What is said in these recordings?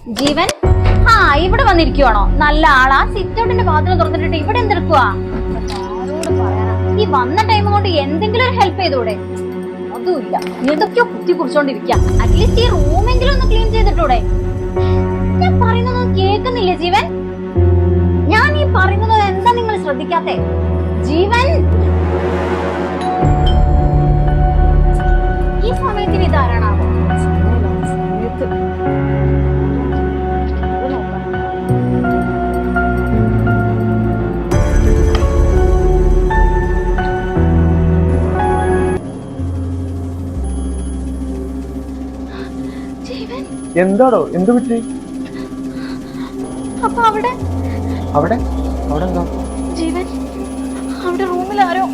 ജീവൻ ആ ഇവിടെ വന്നിരിക്കുവാണോ? നല്ല ആളാ. സിറ്റൗട്ടിന്റെ വാതിൽ തുറന്നിട്ട് ഇവിടെ എന്തെടുക്കുവാ? ആരോട് പറയാനാ? ഈ വന്ന ടൈം കൊണ്ട് എന്തെങ്കിലും ഒരു ഹെൽപ്പ് ചെയ്തൂടെ? അതുമില്ല, എന്തൊക്കെയോ കുത്തി കുറിച്ചോണ്ടിരിക്കുക. അറ്റ്ലീസ്റ്റ് ഈ റൂമെങ്കിലും ഒന്ന് ക്ലീൻ ചെയ്തിട്ടൂടെ? ഞാൻ പറയുന്നതൊന്നും കേൾക്കുന്നില്ലേ ജീവൻ? ഞാൻ ഈ പറയുന്നത് എന്താ നിങ്ങൾ ശ്രദ്ധിക്കാത്തെ? ജീവൻ, ഈ സമയത്തിന് ഇതാരാണാവോ? എന്താടോ? എന്ത് പറ്റി? അപ്പൊ അവിടെ അവിടെ അവിടെ എന്താ? ജീവൻ, അവിടെ റൂമിലാരോ.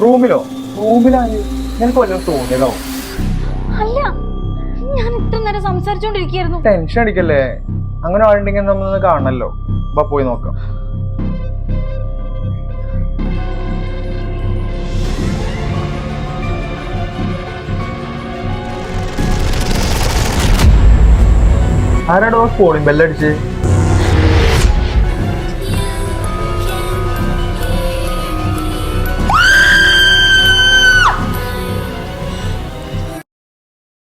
റൂമിലോ? റൂമിലായി? നിനക്ക് വല്ലതും തോന്നിയതോ? അല്ല, ഞാൻ ഇത്ര നേരം സംസാരിച്ചോണ്ടിരിക്കുന്നു. ടെൻഷൻ അടിക്കല്ലേ. അങ്ങനെ ആളുണ്ടെങ്കിൽ നമ്മളൊന്ന് കാണണല്ലോ. ബാ പോയി നോക്കാം. ആരാടോ കോളിംഗ് ബെല്ലടിച്ച്?